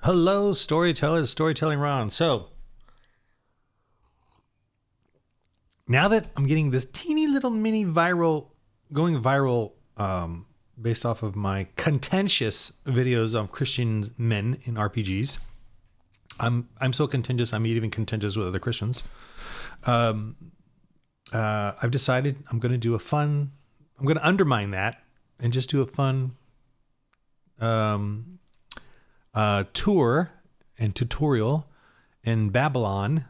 Hello, storytellers, storytelling Ron. So, now that I'm getting this teeny little mini going viral, based off of my contentious videos of Christian men in RPGs, I'm so contentious, I'm even contentious with other Christians. I've decided I'm going to undermine that and just do a fun tour and tutorial in Babylon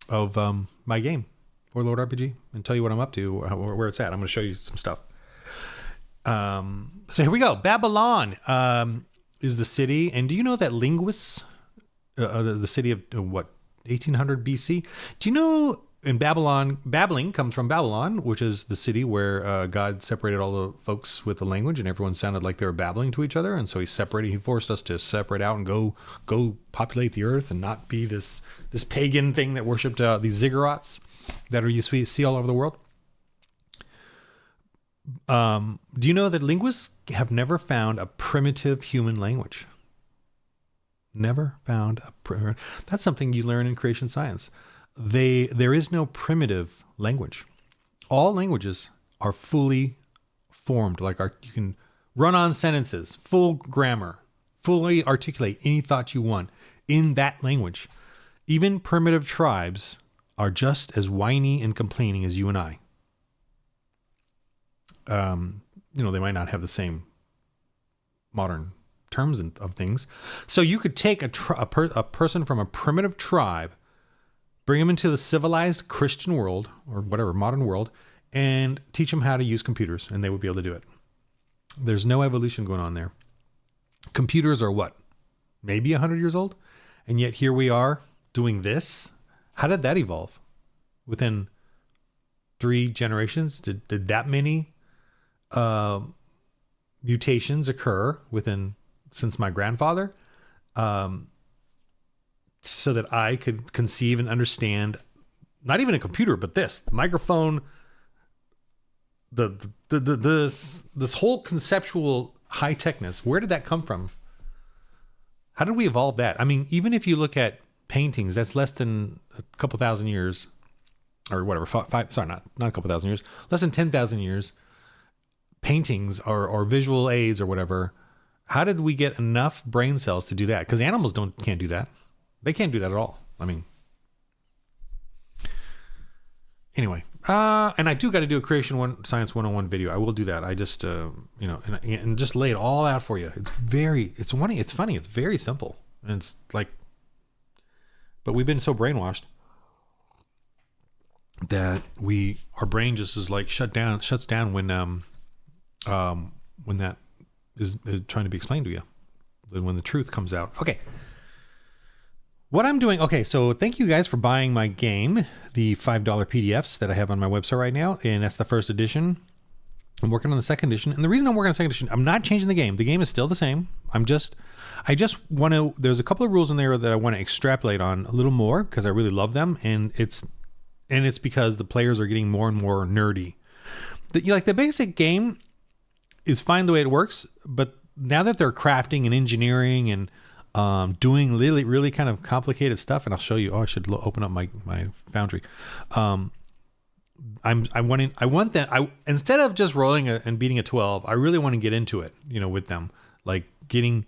of my game, Warlord RPG, and tell you what I'm up to, where it's at. I'm going to show you some stuff. So here we go. Babylon is the city, and do you know that Linguis, the city of 1800 BC? Do you know in Babylon, babbling comes from Babylon, which is the city where God separated all the folks with the language, and everyone sounded like they were babbling to each other, and so he forced us to separate out and go populate the earth and not be this pagan thing that worshipped these ziggurats that you see all over the world. Do you know that linguists have never found a primitive human language? Never found that's something you learn in creation science. There is no primitive language. All languages are fully formed, you can run on sentences, full grammar, fully articulate any thought you want in that language. Even primitive tribes are just as whiny and complaining as you and I. They might not have the same modern terms of things. So you could take a person from a primitive tribe, bring them into the civilized Christian world or whatever, modern world, and teach them how to use computers, and they would be able to do it. There's no evolution going on there. Computers are what? Maybe 100 years old? And yet here we are doing this? How did that evolve? Within 3 generations? Did that many mutations occur since my grandfather? So that I could conceive and understand, not even a computer, but the microphone, this whole conceptual high techness. Where did that come from? How did we evolve that? I mean, even if you look at paintings, that's less than a couple thousand years, or whatever. Not a couple thousand years, less than 10,000 years. Paintings or visual aids or whatever. How did we get enough brain cells to do that? Because animals can't do that. They can't do that at all. I mean, anyway, and I do got to do a Science 101 video. I will do that. I just, and just lay it all out for you. It's funny. It's very simple. And it's like, but we've been so brainwashed that our brain just is like shuts down when that is trying to be explained to you, when the truth comes out. Okay. What I'm doing, so thank you guys for buying my game, the $5 PDFs that I have on my website right now, and that's the first edition. I'm working on the second edition, and the reason I'm working on the second edition, I'm not changing the game. The game is still the same. I just want to, there's a couple of rules in there that I want to extrapolate on a little more because I really love them, and it's because the players are getting more and more nerdy. The basic game is fine the way it works, but now that they're crafting and engineering and doing really, really kind of complicated stuff, and I'll show you. I should open up my Foundry. Instead of just rolling and beating a 12, I really want to get into it, with them, like getting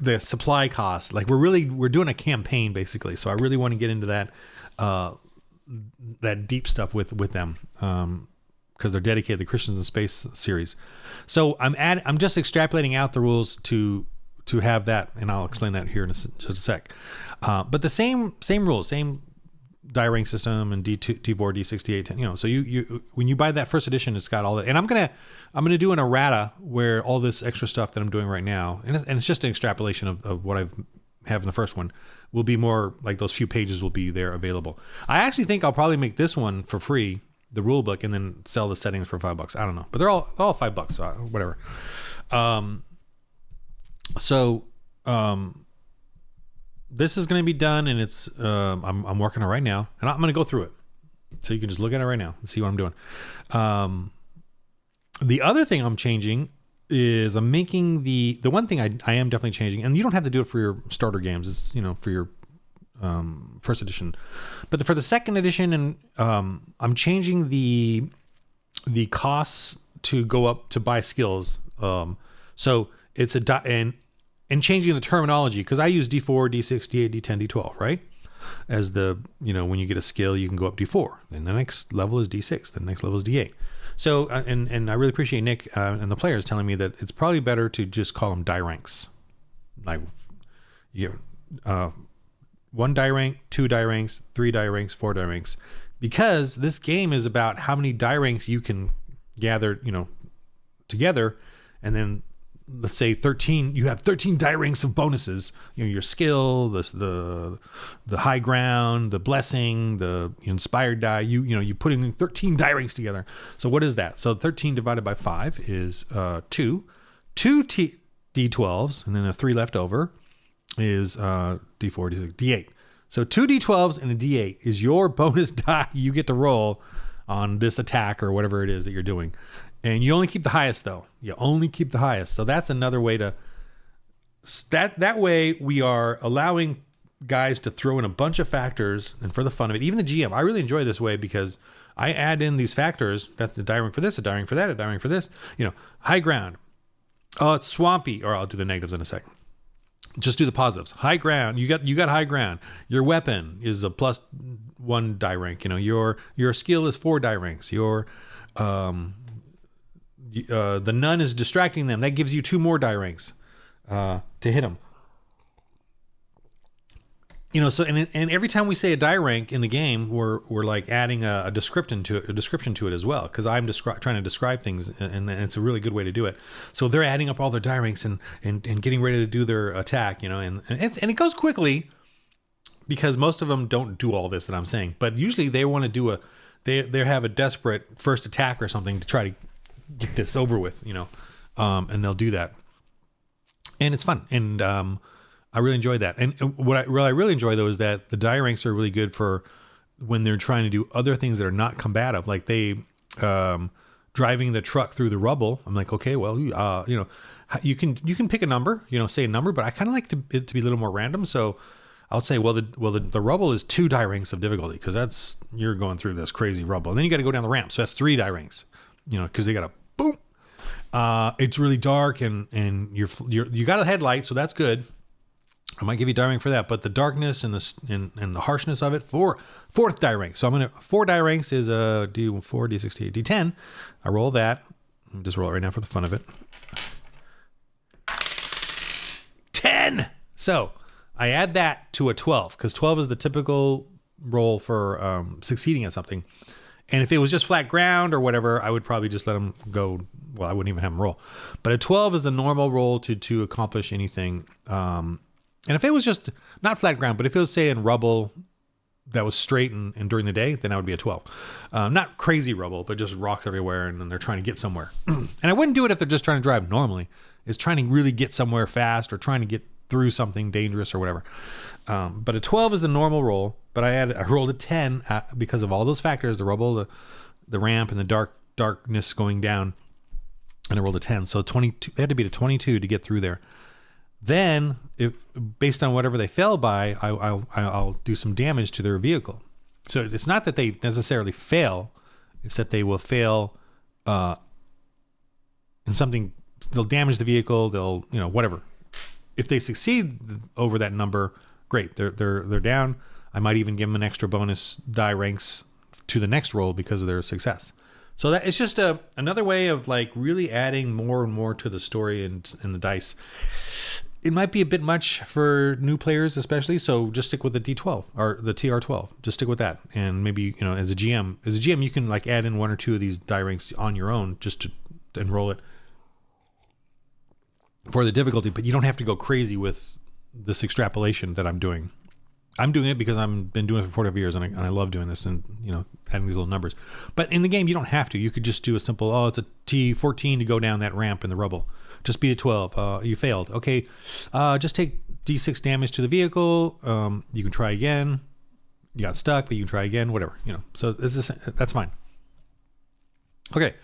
the supply costs. Like we're doing a campaign basically, so I really want to get into that deep stuff with them, because they're dedicated to the Christians in Space series. So I'm just extrapolating out the rules to have that, and I'll explain that here in just a sec. But the same rules, same die rank system and D4, D68, So you when you buy that first edition, it's got all that. And I'm gonna do an errata where all this extra stuff that I'm doing right now, and it's just an extrapolation of what I've have in the first one, will be more like those few pages will be there available. I actually think I'll probably make this one for free, the rule book, and then sell the settings for $5. I don't know, but they're all $5, so whatever. This is going to be done, and it's I'm working on it right now, and I'm going to go through it, so you can just look at it right now and see what I'm doing. The other thing I'm changing is I'm making the one thing I am definitely changing, and you don't have to do it for your starter games. It's, for your first edition, but for the second edition, and I'm changing the costs to go up to buy skills. So it's and changing the terminology, because I use D4, D6, D8, D10, D12, right? As the, when you get a skill, you can go up D4, and the next level is D6, the next level is D8. So, and I really appreciate Nick and the players telling me that it's probably better to just call them die ranks. Like, you get 1 die rank, 2 die ranks, 3 die ranks, 4 die ranks, because this game is about how many die ranks you can gather, together, and then let's say 13, you have 13 die ranks of bonuses, your skill, the high ground, the blessing, the inspired die, you put in 13 die ranks together. So what is that? So 13 divided by 5 is 2 D12s, and then a 3 left over is D4, D6, D8. So 2 D12s and a D8 is your bonus die you get to roll on this attack or whatever it is that you're doing. And you only keep the highest, though. You only keep the highest. So that's another way to... That way we are allowing guys to throw in a bunch of factors, and for the fun of it, even the GM, I really enjoy this way because I add in these factors. That's the die rank for this, a die rank for that, a die rank for this. High ground. Oh, it's swampy. Or I'll do the negatives in a second. Just do the positives. High ground. You got high ground. Your weapon is a +1 die rank. Your skill is 4 die ranks. Your the nun is distracting them. That gives you 2 more die ranks to hit them. So and every time we say a die rank in the game, we're like adding a description to it as well, because I'm trying to describe things, and it's a really good way to do it. So they're adding up all their die ranks and getting ready to do their attack, and it goes quickly because most of them don't do all this that I'm saying, but usually they want to do they have a desperate first attack or something to try to get this over with, and they'll do that, and it's fun, and I really enjoy that. And what I really enjoy, though, is that the die ranks are really good for when they're trying to do other things that are not combative, like they driving the truck through the rubble. I'm like, okay, well, you can pick a number, say a number, but I kind of like it to be a little more random. So I'll say, the rubble is 2 die ranks of difficulty, because you're going through this crazy rubble, and then you got to go down the ramp, so that's 3 die ranks, because they got to boom. It's really dark, and you got a headlight, so that's good. I might give you die rank for that, but the darkness and the harshness of it, 4th die rank. So I'm gonna 4 die ranks is a D4, D6, D8, D10. I roll that. I'll just roll it right now for the fun of it. 10. So I add that to a 12, because 12 is the typical roll for succeeding at something. And if it was just flat ground or whatever, I would probably just let them go. Well, I wouldn't even have them roll. But a 12 is the normal roll to accomplish anything. And if it was just not flat ground, but if it was, say, in rubble that was straight and during the day, then that would be a 12. Not crazy rubble, but just rocks everywhere, and then they're trying to get somewhere. And I wouldn't do it if they're just trying to drive normally. It's trying to really get somewhere fast or trying to get through something dangerous or whatever. But a 12 is the normal roll, but I rolled a 10 because of all those factors, the rubble, the ramp, and the darkness going down, and I rolled a 10. So 22, they had to beat a 22 to get through there. Then, based on whatever they fell by, I'll do some damage to their vehicle. So it's not that they necessarily fail; it's that they will fail in something. They'll damage the vehicle. They'll, whatever. If they succeed over that number, great. They're down. I might even give them an extra bonus die ranks to the next roll because of their success. So that it's just another way of like really adding more and more to the story and the dice. It might be a bit much for new players, especially. So just stick with the D12 or the TR12. Just stick with that, and maybe as a GM, you can like add in 1 or 2 of these die ranks on your own just to enroll it for the difficulty. But you don't have to go crazy with this extrapolation that I'm doing. I'm doing it because I've been doing it for 45 years, and I love doing this and adding these little numbers. But in the game, you don't have to. You could just do a simple, it's a T14 to go down that ramp in the rubble. Just beat a 12. You failed. Okay, just take D6 damage to the vehicle. You can try again. You got stuck, but you can try again. Whatever, So that's fine. Okay.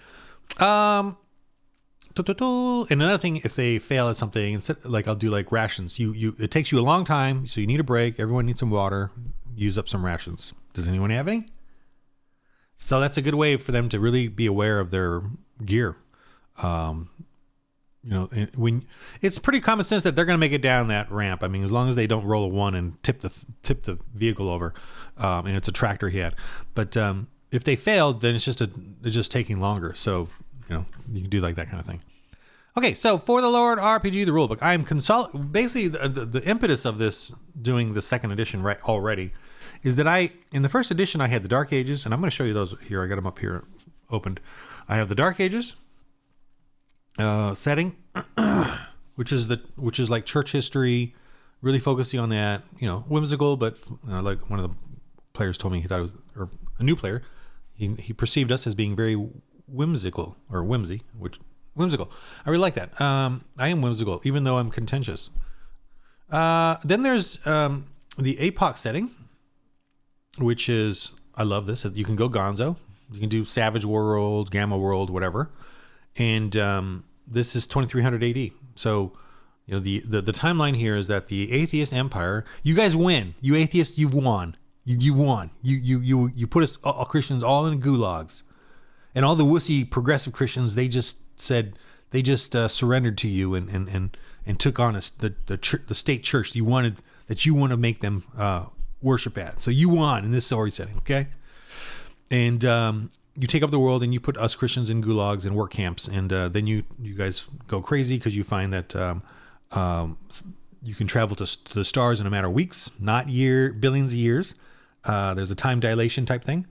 And another thing, if they fail at something, like I'll do like rations. It takes you a long time, so you need a break. Everyone needs some water. Use up some rations. Does anyone have any? So that's a good way for them to really be aware of their gear. When it's pretty common sense that they're going to make it down that ramp. I mean, as long as they don't roll a 1 and tip the vehicle over, and it's a tractor he had. But if they failed, then it's just taking longer. So you can do like that kind of thing. Okay, so For the Lord RPG, the rulebook. I'm basically the impetus of this doing the second edition right already is that in the first edition I had the Dark Ages, and I'm going to show you those here. I got them up here opened. I have the Dark Ages setting, which is like church history, really focusing on that. Whimsical, but like one of the players told me he thought it was, or a new player, he perceived us as being very whimsical or whimsical. I really like that. I am whimsical, even though I'm contentious. Then there's the APOC setting, which is, I love this. You can go Gonzo. You can do Savage World, Gamma World, whatever. And this is 2300 AD. So, the timeline here is that the Atheist Empire, you guys win. You atheists, you won. You won. You put us all Christians all in gulags. And all the wussy progressive Christians, they just surrendered to you and took on the state church you want to make them worship at. So you won in this story setting, okay? And you take up the world and you put us Christians in gulags and work camps, and then you guys go crazy because you find that you can travel to the stars in a matter of weeks, not billions of years. There's a time dilation type thing.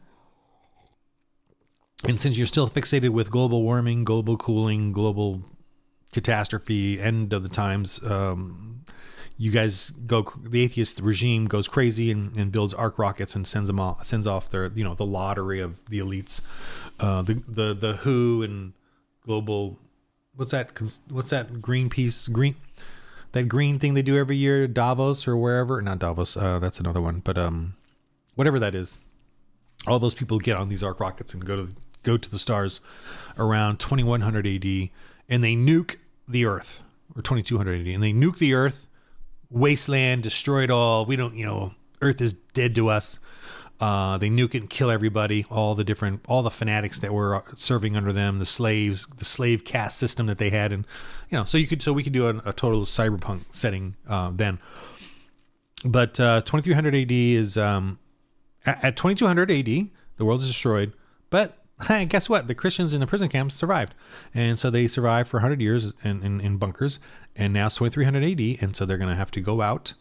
And since you're still fixated with global warming, global cooling, global catastrophe, end of the times, you guys the atheist regime goes crazy and builds arc rockets and sends off their, the lottery of the elites, the WHO and global, what's that Greenpeace, that green thing they do every year, Davos or wherever, not Davos, that's another one, but whatever that is. All those people get on these arc rockets and go to the stars around 2100 AD, and they nuke the Earth, or 2200 AD, and they nuke the Earth, wasteland, destroy it all. We don't, Earth is dead to us. They nuke it and kill everybody, all the fanatics that were serving under them, the slaves, the slave caste system that they had, and so we could do a total cyberpunk setting then. But 2300 AD is at 2200 AD, the world is destroyed, but guess what? The Christians in the prison camps survived. And so they survived for 100 years in bunkers. And now it's 2300 AD. And so they're going to have to go out.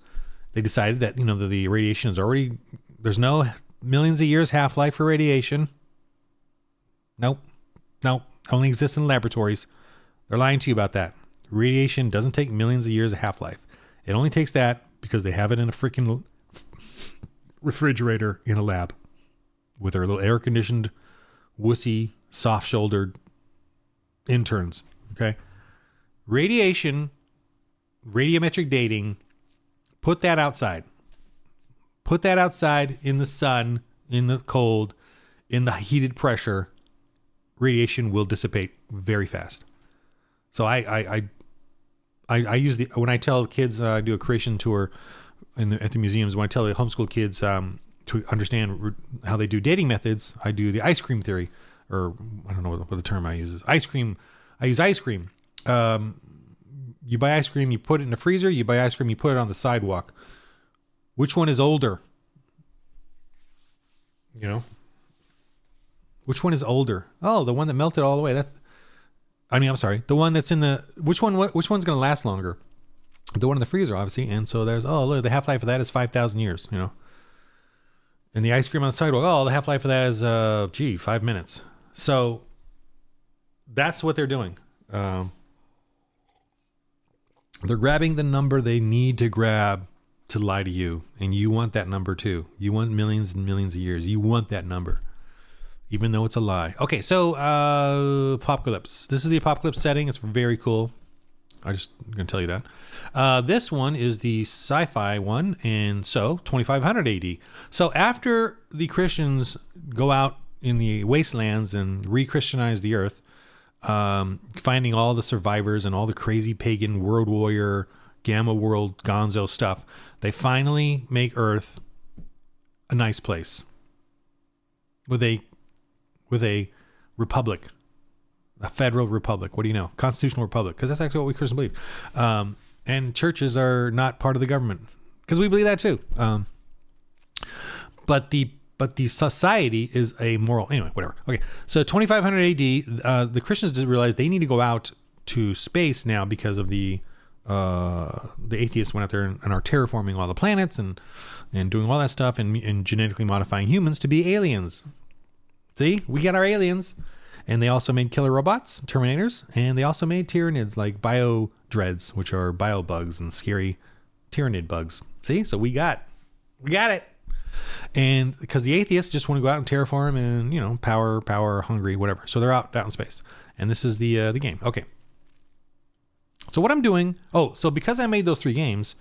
They decided that, the radiation is already, there's no millions of years half-life for radiation. Nope. Only exists in laboratories. They're lying to you about that. Radiation doesn't take millions of years of half-life. It only takes that because they have it in a freaking refrigerator in a lab with their little air-conditioned, wussy, soft-shouldered interns. Okay, radiation, radiometric dating. Put that outside. Put that outside in the sun, in the cold, in the heated pressure. Radiation will dissipate very fast. So I use when I tell kids, I do a creation tour at the museums. When I tell the homeschool kids to understand how they do dating methods, I do the ice cream theory, or I don't know what the term I use is. Ice cream. I use ice cream. You buy ice cream, you put it in the freezer. You buy ice cream, you put it on the sidewalk. Which one is older? Which one is older? Oh, the one that melted all the way. I'm sorry. The one that's in the, which one's going to last longer? The one in the freezer, obviously. And so there's, look, the half-life of that is 5,000 years, And the ice cream on the sidewalk, the half-life of that is, 5 minutes. So that's what they're doing. They're grabbing the number they need to grab to lie to you. And you want that number too. You want millions and millions of years. You want that number, even though it's a lie. Okay, so Apocalypse. This is the Apocalypse setting. It's very cool. I'm just going to tell you that. This one is the sci-fi one, and so 2500 AD. So after the Christians go out in the wastelands and re-Christianize the earth, finding all the survivors and all the crazy pagan world warrior, gamma world gonzo stuff. They finally make Earth a nice place with a republic, a federal republic. What do you know? Constitutional republic, because that's actually what we Christians believe. And churches are not part of the government, because we believe that too. But the society is a moral. Anyway, whatever. Okay, so 2500 AD, the Christians realized they need to go out to space now because of the atheists went out there and are terraforming all the planets and doing all that stuff and genetically modifying humans to be aliens. See, we got our aliens. And they also made killer robots, Terminators, and they also made Tyranids like Bio Dreads, which are bio bugs and scary Tyranid bugs. See, so we got it. And because the atheists just want to go out and terraform and power hungry, whatever. So they're out in space, and this is the game. Okay. So what I'm doing? Oh, so because I made those 3 games,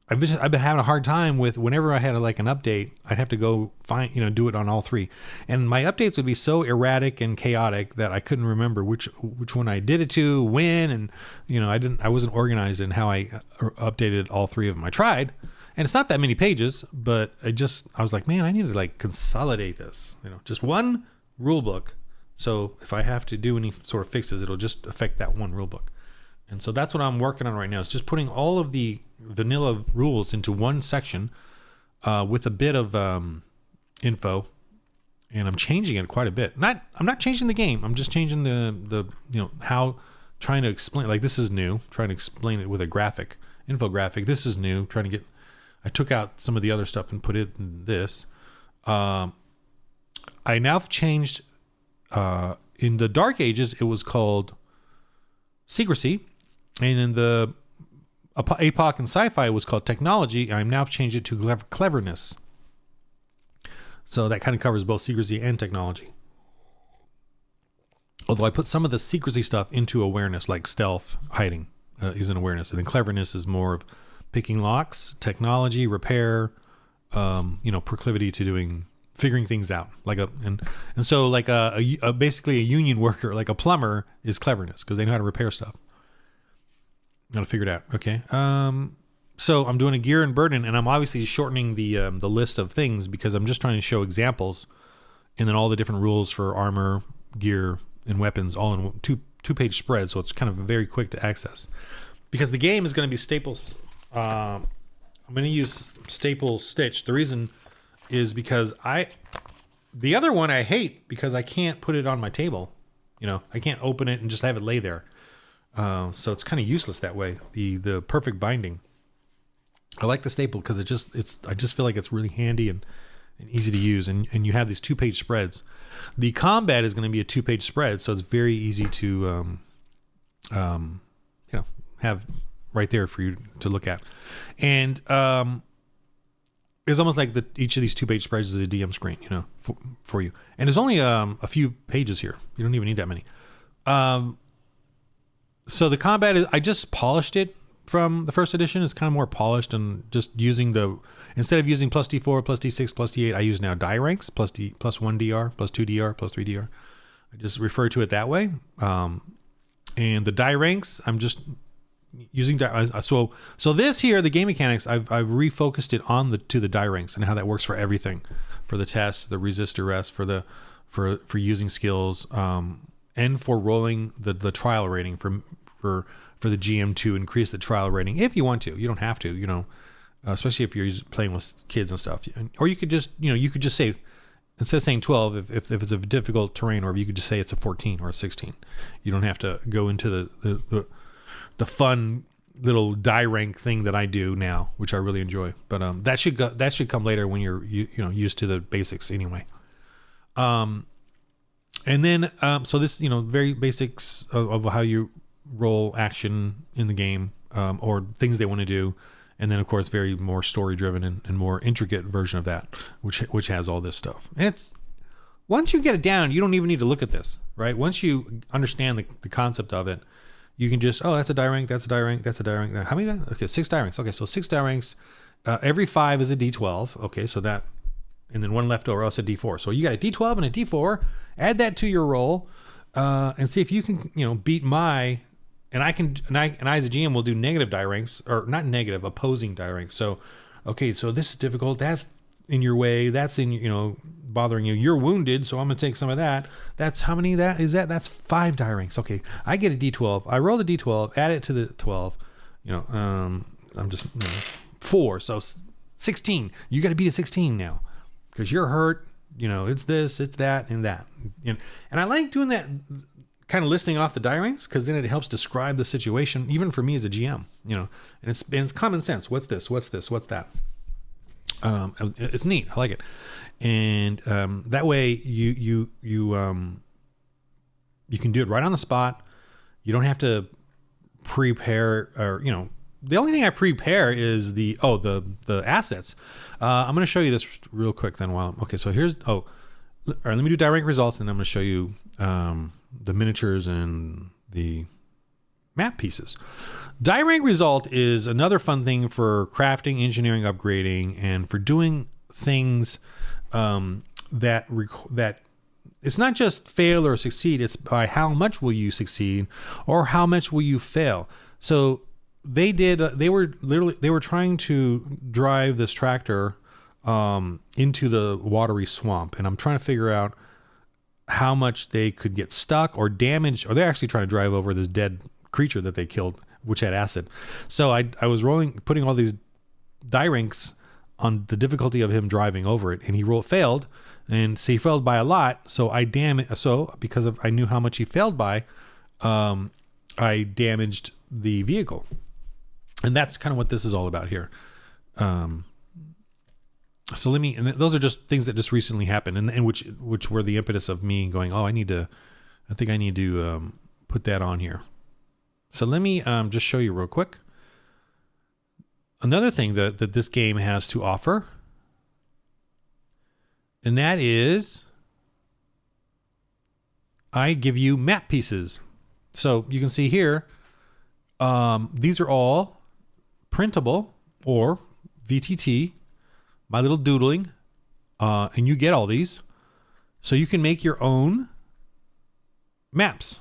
I've been having a hard time with whenever I had an update, I'd have to go find, do it on all 3. And my updates would be so erratic and chaotic that I couldn't remember which one I did it to, when, and I wasn't organized in how I updated all 3 of them. I tried, and it's not that many pages, but I was like, man, I need to consolidate this, just one rule book. So if I have to do any sort of fixes, it'll just affect that one rule book. And so that's what I'm working on right now. It's just putting all of the vanilla rules into one section with a bit of info, and I'm changing it quite a bit. I'm not changing the game. I'm just changing the how, trying to explain. Like, this is new. Trying to explain it with a infographic. This is new. I took out some of the other stuff and put it in this. I now have changed. In the Dark Ages, it was called Secrecy. And in the APOC and Sci-Fi, it was called Technology. I'm now changed it to Cleverness. So that kind of covers both secrecy and technology. Although I put some of the secrecy stuff into awareness, like stealth, hiding is an awareness. And then cleverness is more of picking locks, technology, repair, proclivity to figuring things out. So basically a union worker, like a plumber, is cleverness because they know how to repair stuff. Got to figure it out. Okay. So I'm doing a gear and burden, and I'm obviously shortening the list of things because I'm just trying to show examples, and then all the different rules for armor, gear, and weapons all in two-page spread. So it's kind of very quick to access. Because the game is going to be Staples. I'm going to use Staple Stitch. The reason is because the other one I hate because I can't put it on my table. I can't open it and just have it lay there. So it's kind of useless that way. The perfect binding. I like the Staple because I just feel like it's really handy and easy to use, and you have these 2-page spreads. The combat is going to be a 2-page spread, so it's very easy to have right there for you to look at. And it's almost like each of these 2-page spreads is a DM screen, for you. And there's only a few pages here. You don't even need that many. So the combat I just polished it from the first edition. It's kind of more polished and just using instead of using plus D4, plus D6, plus D8, I use now die ranks, plus 1 DR, plus 2 DR, plus 3 DR. I just refer to it that way. And the die ranks, I'm just using so this here, the game mechanics, I've refocused it to the die ranks and how that works for everything, for the tests, the resist arrest, for using skills, and for rolling the trial rating for the GM to increase the trial rating if you want to. You don't have to, especially if you're playing with kids and stuff. Or you could just say, instead of saying 12, if it's a difficult terrain, or you could just say it's a 14 or a 16. You don't have to go into the fun little die rank thing that I do now, which I really enjoy. But that should come later when you're used to the basics anyway. And then so this very basics of how you roll action in the game, or things they want to do, and then of course very more story driven and more intricate version of that, which has all this stuff. And it's, once you get it down, you don't even need to look at this, right? Once you understand the concept of it, you can just, that's a die rank, that's a die rank, that's a die rank. How many? Okay, 6 die ranks. Okay, so 6 die ranks. Every 5 is a D12. Okay, so that, and then 1 left over, else a D4. So you got a D12 and a D4. Add that to your roll. and see if you can, beat my. And I as a GM will do negative die ranks, or not negative, opposing die ranks. So, okay, so this is difficult. That's in your way. That's bothering you. You're wounded, so I'm gonna take some of that. That's how many that is that? That's 5 die ranks. Okay, I get a D12. I roll the D12, add it to the 12. I'm just 4, so 16. You got to beat a 16 now because you're hurt. It's this, it's that, and that. And I like doing that. Kind of listing off the die ranks because then it helps describe the situation, even for me as a GM, and it's common sense. What's this? What's this? What's that? It's neat. I like it. And that way you can do it right on the spot. You don't have to prepare, or the only thing I prepare is the assets. I'm going to show you this real quick then. So here's all right, let me do die rank results, and I'm going to show you the miniatures and the map pieces. Die rank result is another fun thing for crafting, engineering, upgrading, and for doing things that it's not just fail or succeed. It's by how much will you succeed or how much will you fail. So they were trying to drive this tractor into the watery swamp, and I'm trying to figure out how much they could get stuck or damaged, or they're actually trying to drive over this dead creature that they killed, which had acid. So I was putting all these die ranks on the difficulty of him driving over it, and he failed, and so he failed by a lot. So I knew how much he failed by, I damaged the vehicle, and that's kind of what this is all about here. So and those are just things that just recently happened, and which were the impetus of me going, I think I need to put that on here. So let me just show you real quick. Another thing that this game has to offer, and that is I give you map pieces. So you can see here, these are all printable or VTT, my little doodling, and you get all these. So you can make your own maps,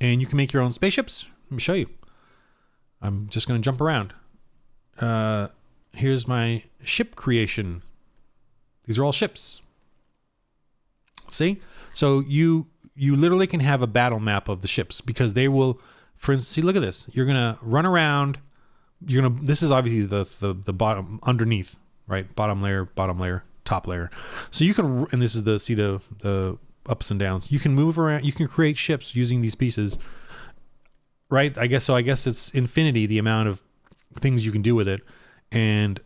and you can make your own spaceships. Let me show you. I'm just going to jump around. Here's my ship creation. These are all ships. See? So you literally can have a battle map of the ships, because they will, for instance, see, look at this. You're going to run around. This is obviously the bottom underneath, right? Bottom layer, top layer. So you can, and this is the ups and downs. You can move around. You can create ships using these pieces, right? I guess it's infinity, the amount of things you can do with it, and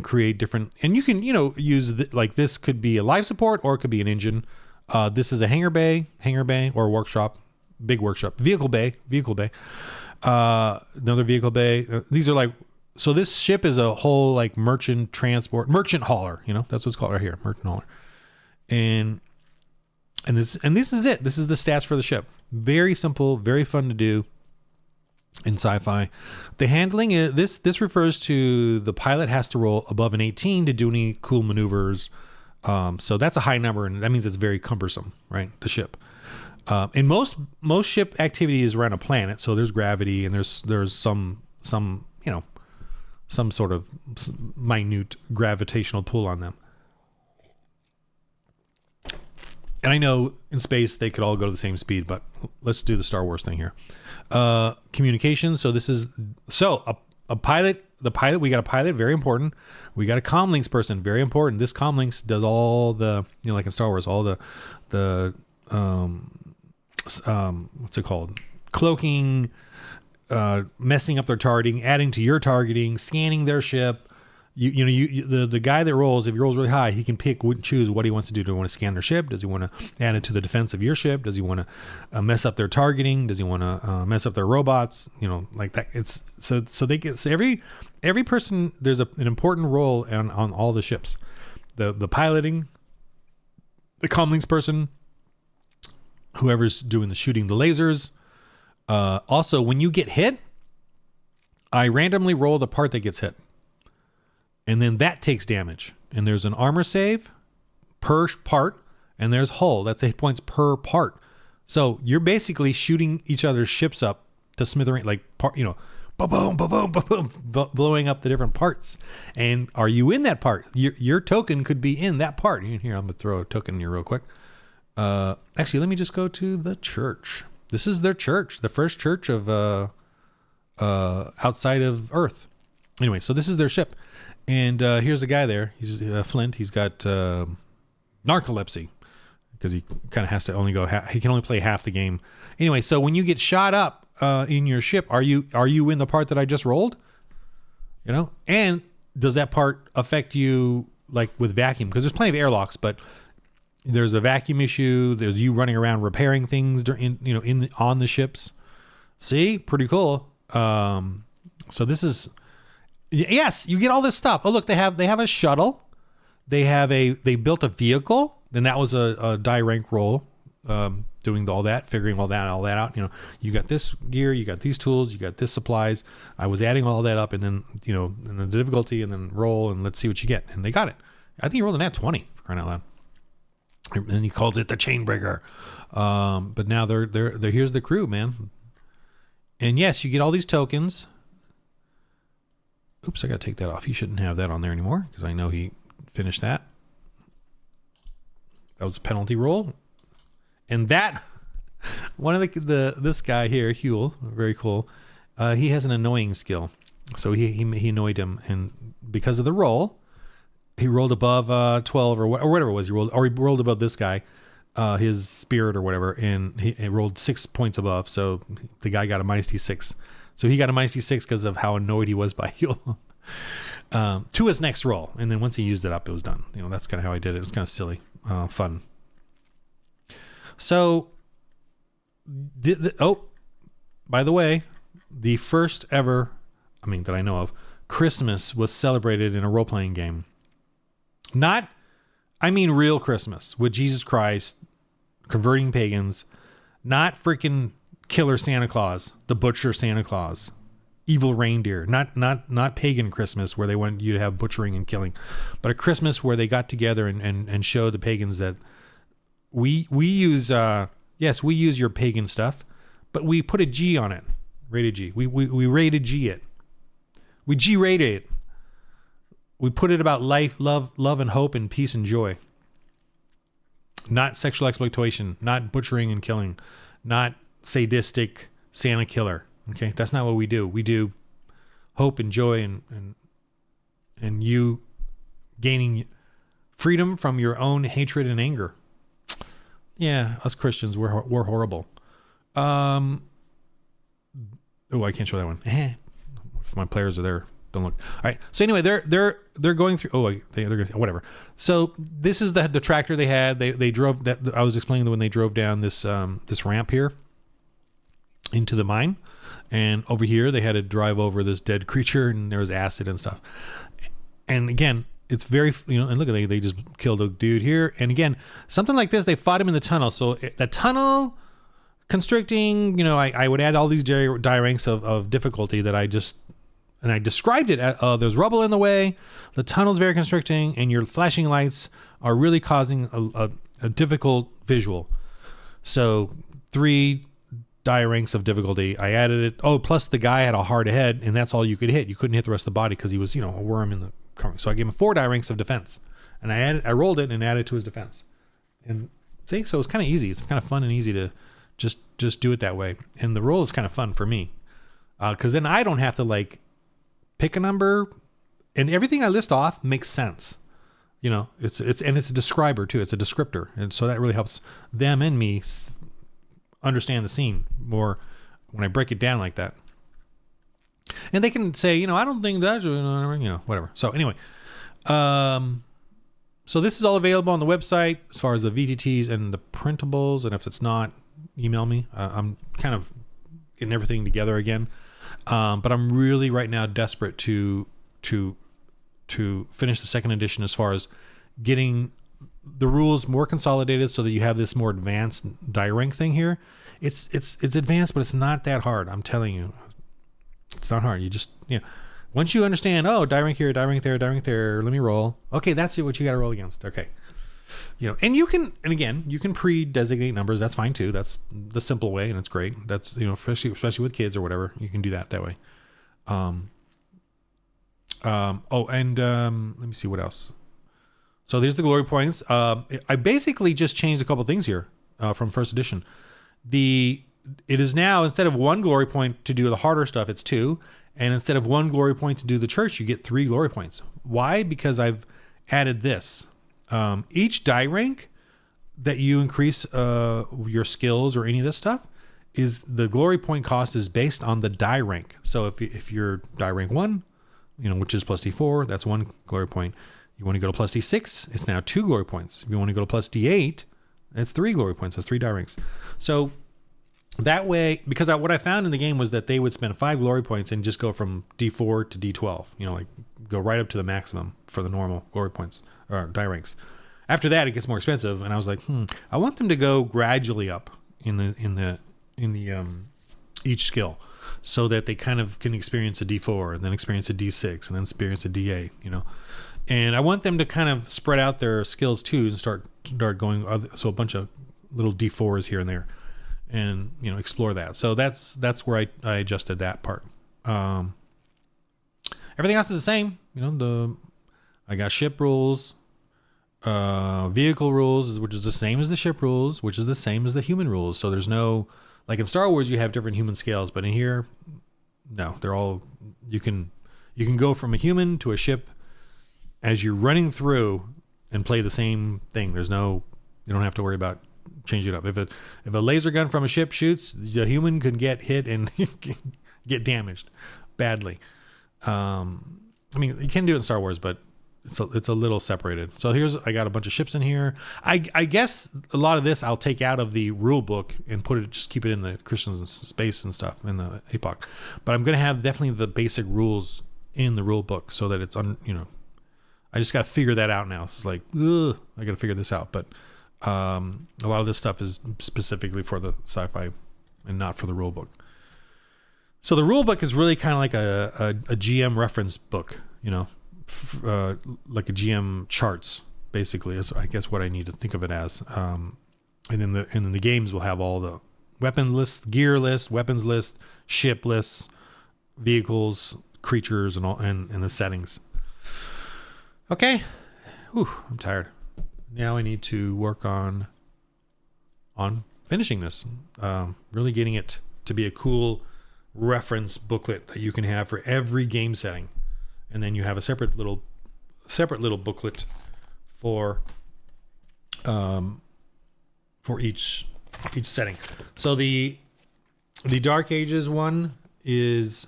create different, and you can, use like this could be a life support, or it could be an engine. This is a hangar bay or workshop, big workshop, vehicle bay, another vehicle bay. These are like, so this ship is a whole like merchant hauler, that's what it's called right here, merchant hauler. And this is it. This is the stats for the ship. Very simple, very fun to do in sci-fi. The handling is this refers to the pilot has to roll above an 18 to do any cool maneuvers. So that's a high number, and that means it's very cumbersome, right? The ship. And most ship activity is around a planet, so there's gravity, and there's some sort of minute gravitational pull on them. And I know in space they could all go to the same speed, but let's do the Star Wars thing here. Communication. So this is a pilot. The pilot, we got a pilot, very important. We got a comlinks person, very important. This comlinks does all the, like in Star Wars, all the what's it called? Cloaking, messing up their targeting, adding to your targeting, scanning their ship. The guy that rolls, if he rolls really high, he can choose what he wants to do. Do he want to scan their ship? Does he want to add it to the defense of your ship? Does he want to mess up their targeting? Does he want to mess up their robots? Like that. It's so they get, so every person, there's an important role on all the ships. The piloting, the comlinks person, whoever's doing the shooting the lasers. Also, when you get hit, I randomly roll the part that gets hit. And then that takes damage. And there's an armor save per part, and there's hull. That's 8 points per part. So you're basically shooting each other's ships up to smithereen, like, boom, boom, boom, boom, boom, blowing up the different parts. And are you in that part? Your token could be in that part. Here, I'm going to throw a token here real quick. Actually, let me just go to the church. This is their church, the first church of outside of Earth. Anyway, so this is their ship. And here's a guy there. He's Flint. He's got narcolepsy because he kind of has to only he can only play half the game. Anyway, so when you get shot up in your ship, are you in the part that I just rolled? And does that part affect you like with vacuum? Because there's plenty of airlocks, but there's a vacuum issue. There's you running around repairing things on the ships. See, pretty cool. So this is, yes, you get all this stuff. Oh, look, they have a shuttle. They built a vehicle, and that was a die rank roll, doing all that, figuring all that out. You got this gear, you got these tools, you got this supplies. I was adding all that up, and then, and the difficulty, and then roll, and let's see what you get. And they got it. I think he rolled an at 20 for crying out loud. And he calls it the Chainbreaker. But now they're here's the crew, man. And yes, you get all these tokens. Oops, I got to take that off. He shouldn't have that on there anymore because I know he finished that. That was a penalty roll. And that, one of this guy here, Huel, very cool. He has an annoying skill. So he annoyed him. And because of the roll, he rolled above 12 or whatever it was. He rolled above this guy, his spirit or whatever. And he rolled 6 points above. So the guy got a minus D6. So he got a minus D6 because of how annoyed he was by Huel. To his next roll. And then once he used it up, it was done. That's kind of how I did it. It was kind of silly. Fun. So, by the way, the first ever, that I know of, Christmas was celebrated in a role-playing game. Real Christmas with Jesus Christ converting pagans, not freaking killer Santa Claus, the butcher Santa Claus, evil reindeer, not pagan Christmas where they want you to have butchering and killing, but a Christmas where they got together and showed the pagans that we use, yes, we use your pagan stuff, but we put a G on it, rated G. We rated G it. We G-rated it. We put it about life, love and hope and peace and joy. Not sexual exploitation, not butchering and killing, not sadistic Santa killer. Okay, that's not what we do. We do hope and joy and you gaining freedom from your own hatred and anger. Yeah, us Christians, we're horrible. Oh, I can't show that one. If my players are there, don't look. All right. So anyway, they're going through. Oh, they're going to, whatever. So this is the tractor they had. They drove that. I was explaining when they drove down this ramp here into the mine, and over here they had to drive over this dead creature, and there was acid and stuff. And again, it's very, and look at they just killed a dude here. And again, something like this, they fought him in the tunnel. So the tunnel constricting, I would add all these die ranks of difficulty that I described it as, there's rubble in the way, the tunnel's very constricting, and your flashing lights are really causing a difficult visual. So 3 die ranks of difficulty. I added it. Oh, plus the guy had a hard head, and that's all you could hit. You couldn't hit the rest of the body because he was, a worm in the covering. So I gave him 4 die ranks of defense, and I rolled it and added to his defense. And see, so it's kind of easy. It's kind of fun and easy to just do it that way. And the roll is kind of fun for me because then I don't have to pick a number, and everything I list off makes sense. It's a describer too. It's a descriptor, and so that really helps them and me understand the scene more when I break it down like that. And they can say, I don't think that's, whatever. So anyway, so this is all available on the website as far as the VTTs and the printables. And if it's not, email me. I'm kind of getting everything together again. But I'm really right now desperate to finish the second edition as far as getting the rules more consolidated so that you have this more advanced die rank thing here. It's advanced, but it's not that hard. I'm telling you, it's not hard. You just, once you understand, die rank here, die rank there, die rank there, let me roll. Okay, that's what you got to roll against. Okay. And you can pre-designate numbers. That's fine too. That's the simple way, and it's great. That's, especially with kids or whatever, you can do that way. Let me see what else. So there's the glory points. I basically just changed a couple things here from first edition. It is now, instead of 1 glory point to do the harder stuff, it's 2. And instead of 1 glory point to do the church, you get 3 glory points. Why? Because I've added this. Each die rank that you increase your skills or any of this stuff, is the glory point cost is based on the die rank. So if you're die rank 1, which is plus D4, that's 1 glory point. You want to go to plus D6, it's now 2 glory points. If you want to go to plus D8, it's 3 glory points. That's 3 die ranks. So that way, because what I found in the game was that they would spend 5 glory points and just go from D4 to D12, like go right up to the maximum for the normal glory points or die ranks. After that, it gets more expensive. And I was like, I want them to go gradually up in the each skill, so that they kind of can experience a D4 and then experience a D6 and then experience a D8, and I want them to kind of spread out their skills too and start going. So a bunch of little D4s here and there, and explore that. So that's where I adjusted that part. Everything else is the same. I got ship rules, vehicle rules, which is the same as the ship rules, which is the same as the human rules. So there's no, like in Star Wars, you have different human scales, but in here, no, they're all, you can go from a human to a ship as you're running through and play the same thing. You don't have to worry about changing it up. If a laser gun from a ship shoots, the human could get hit and get damaged badly. You can do it in Star Wars, but it's a little separated. So I got a bunch of ships in here. I guess a lot of this I'll take out of the rule book and just keep it in the Christians in Space and stuff in the APOC. But I'm going to have definitely the basic rules in the rule book so that it's I just got to figure that out now. It's like, I got to figure this out. But a lot of this stuff is specifically for the sci-fi and not for the rule book. So the rule book is really kind of like a GM reference book, like a GM charts, basically, is I guess what I need to think of it as. And then the games will have all the weapon list, gear list, weapons list, ship lists, vehicles, creatures, and all, and the settings. Okay. Whew, I'm tired. Now I need to work on finishing this. Really getting it to be a cool reference booklet that you can have for every game setting. And then you have a separate little booklet for each setting. So the Dark Ages one is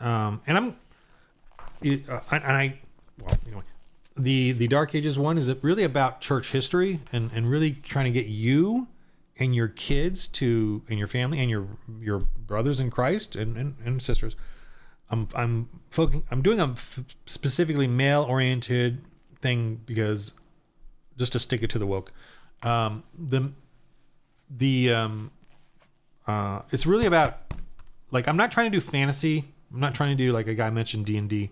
the Dark Ages one is really about church history and really trying to get you and your kids and your family and your brothers in Christ and sisters. I'm doing a specifically male oriented thing because just to stick it to the woke. It's really about, like, I'm not trying to do fantasy. I'm not trying to do, like a guy mentioned, D&D.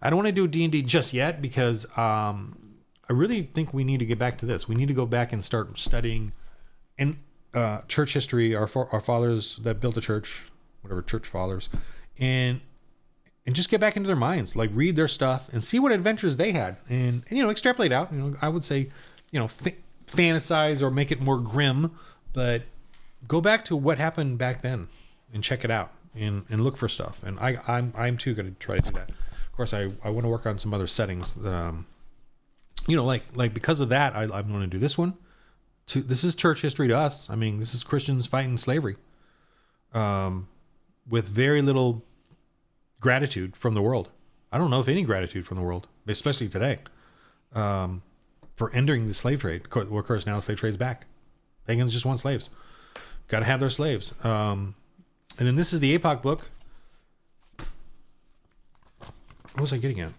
I don't want to do D&D just yet because I really think we need to get back to this. We need to go back and start studying church history, our fathers that built the church, whatever, church fathers, and just get back into their minds, like read their stuff and see what adventures they had, and extrapolate out. I would say, fantasize or make it more grim, but go back to what happened back then and check it out and look for stuff. And I'm too going to try to do that. Of course, I want to work on some other settings that, like because of that, I'm going to do this one. This is church history to us. I mean, this is Christians fighting slavery, with very little gratitude from the world. I don't know if any gratitude from the world, especially today, for ending the slave trade. Of course, now the slave trade's back. Pagans just want slaves. Got to have their slaves. And then this is the APOC book. What was I getting at?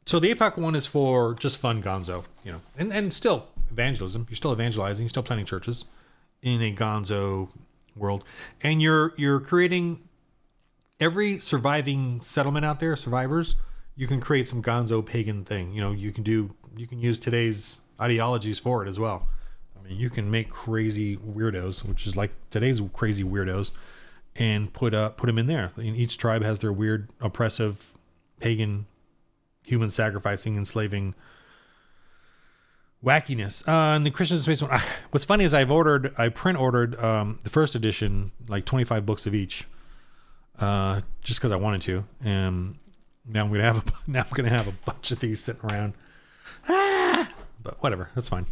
So the APOC one is for just fun gonzo, and still evangelism. You're still evangelizing. You're still planting churches in a gonzo world, and you're creating every surviving settlement out there, survivors. You can create some gonzo pagan thing. You can use today's ideologies for it as well. I mean, you can make crazy weirdos, which is like today's crazy weirdos, and put them in there. Each tribe has their weird, oppressive, pagan, human sacrificing, enslaving wackiness. And the Christian Space one, what's funny is I print ordered the first edition, like 25 books of each, just because I wanted to. And now I'm gonna have a bunch of these sitting around. But whatever, that's fine.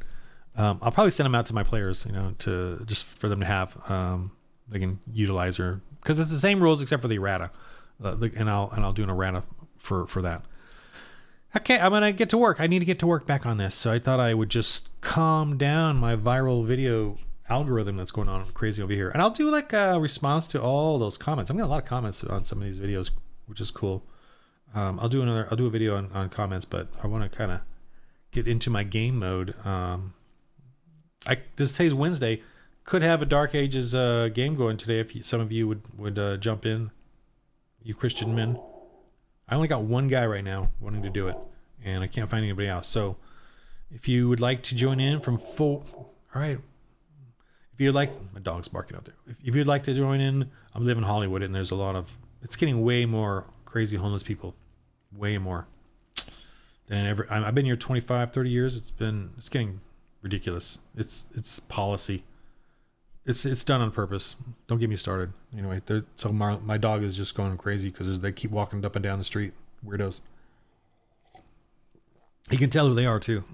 I'll probably send them out to my players, to just for them to have. They can utilize, or because it's the same rules except for the errata, and I'll do an errata for that. Okay, I'm gonna get to work. I need to get to work back on this. So I thought I would just calm down my viral video algorithm that's going on crazy over here, and I'll do like a response to all those comments. I'm getting a lot of comments on some of these videos, which is cool. I'll do a video on comments, but I want to kind of get into my game mode. Today's Wednesday. Could have a Dark Ages game going today if some of you would jump in, you Christian men. I only got one guy right now wanting to do it, and I can't find anybody else. So if you would like to join in from full, all right. If you'd like, my dog's barking out there. If you'd like to join in, I'm living in Hollywood, and there's it's getting way more crazy homeless people, way more than ever. I've been here 25, 30 years. It's getting ridiculous. It's policy. It's done on purpose. Don't get me started. Anyway, so my dog is just going crazy because they keep walking up and down the street. Weirdos. You can tell who they are too.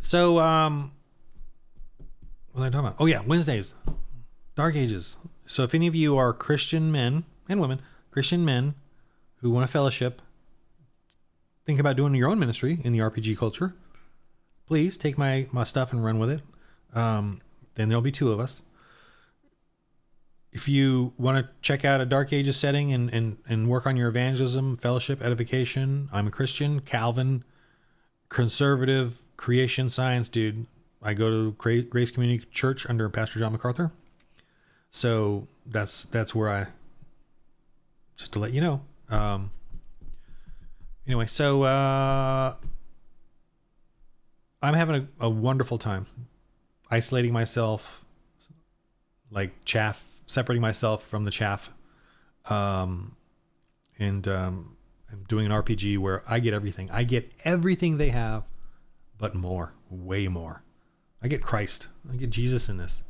So what am I talking about? Oh yeah, Wednesdays, Dark Ages. So if any of you are Christian men and women, Christian men who want a fellowship, think about doing your own ministry in the RPG culture, please take my stuff and run with it. Then there'll be two of us. If you want to check out a Dark Ages setting and work on your evangelism, fellowship, edification, I'm a Christian, Calvin, conservative, creation science dude. I go to Grace Community Church under Pastor John MacArthur. So that's where just to let you know. Anyway, so I'm having a wonderful time isolating myself, like chaff, separating myself from the chaff. And I'm doing an RPG where I get everything. I get everything they have, but more, way more. I get Christ. I get Jesus in this.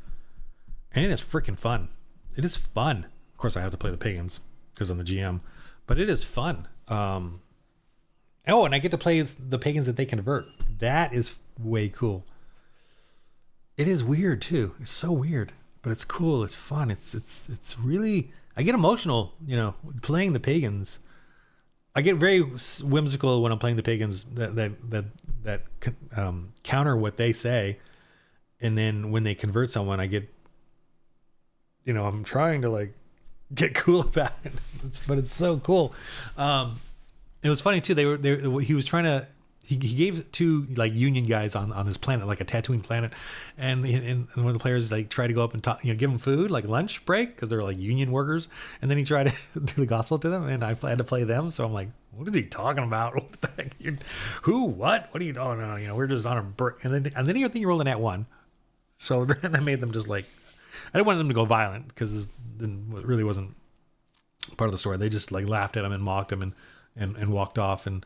And it is freaking fun. It is fun. Of course, I have to play the pagans because I'm the GM, but it is fun. And I get to play the pagans that they convert. That is way cool. It is weird too. It's so weird, but it's cool. It's fun. It's really, I get emotional, playing the pagans. I get very whimsical when I'm playing the pagans that counter what they say. And then when they convert someone, I get, I'm trying to like get cool about it, but it's so cool. It was funny too. He was trying to, he gave two like Union guys on this planet, like a Tatooine planet. And one of the players like tried to go up and talk, give them food, like lunch break, cause they're like Union workers. And then he tried to do the gospel to them, and I had to play them. So I'm like, what is he talking about? What the heck? Who, what are you doing? No, we're just on a break. And then I think he rolled a nat 1. So then I made them just like, I didn't want them to go violent because it really wasn't part of the story. They just like laughed at him and mocked him and walked off, and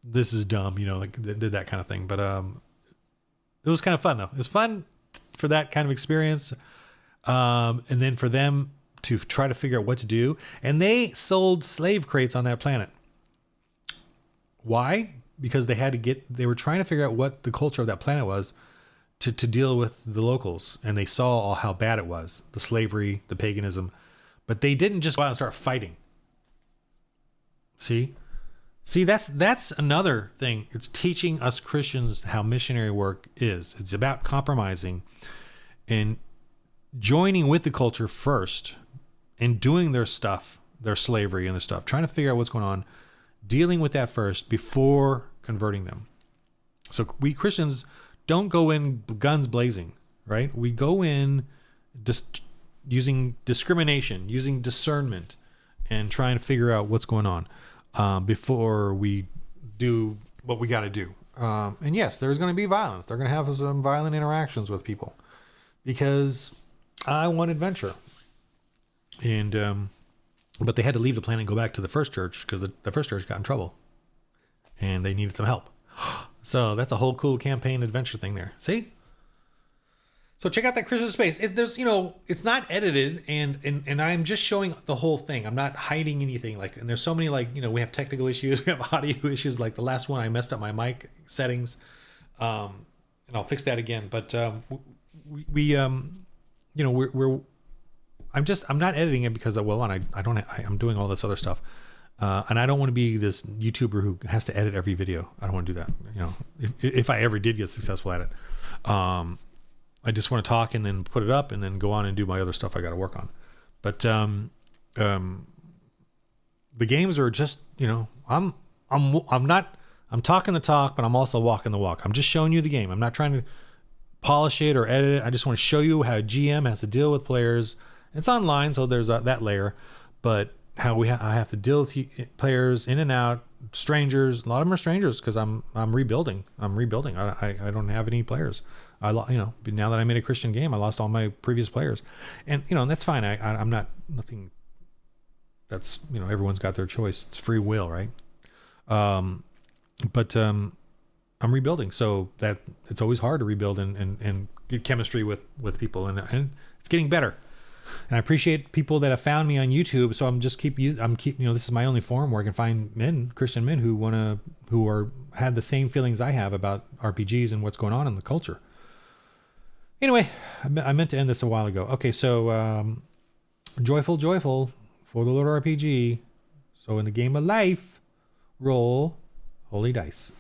this is dumb, like they did that kind of thing. But it was kind of fun though. It was fun for that kind of experience. And then for them to try to figure out what to do. And they sold slave crates on that planet. Why? Because they were trying to figure out what the culture of that planet was to deal with the locals. And they saw how bad it was, the slavery, the paganism, but they didn't just go out and start fighting. See, that's another thing. It's teaching us Christians how missionary work is. It's about compromising and joining with the culture first and doing their stuff, their slavery and their stuff, trying to figure out what's going on, dealing with that first before converting them. So we Christians don't go in guns blazing, right? We go in just using discrimination, using discernment, and trying to figure out what's going on before we do what we got to do. And yes, there's going to be violence. They're going to have some violent interactions with people because I want adventure. And but they had to leave the planet and go back to the first church because the first church got in trouble and they needed some help. So that's a whole cool campaign adventure thing there. See? So check out that Christian Space. There's, it's not edited, and I'm just showing the whole thing. I'm not hiding anything. And there's so many, we have technical issues, we have audio issues. Like the last one, I messed up my mic settings, and I'll fix that again. But I'm not editing it because I'm doing all this other stuff, and I don't want to be this YouTuber who has to edit every video. I don't want to do that. If I ever did get successful at it. I just want to talk and then put it up and then go on and do my other stuff I got to work on. But the games are just, I'm talking the talk, but I'm also walking the walk. I'm just showing you the game. I'm not trying to polish it or edit it. I just want to show you how a GM has to deal with players. It's online, so there's that layer, but how I have to deal with players in and out, strangers. A lot of them are strangers because I'm rebuilding. I don't have any players. Now that I made a Christian game, I lost all my previous players, and that's fine. I'm not nothing. That's everyone's got their choice. It's free will, right? But I'm rebuilding, so that it's always hard to rebuild and get chemistry with people, and it's getting better. And I appreciate people that have found me on YouTube. So this is my only forum where I can find Christian men who had the same feelings I have about RPGs and what's going on in the culture. Anyway, I meant to end this a while ago. Okay, so joyful for the Lord RPG. So in the game of life, roll holy dice.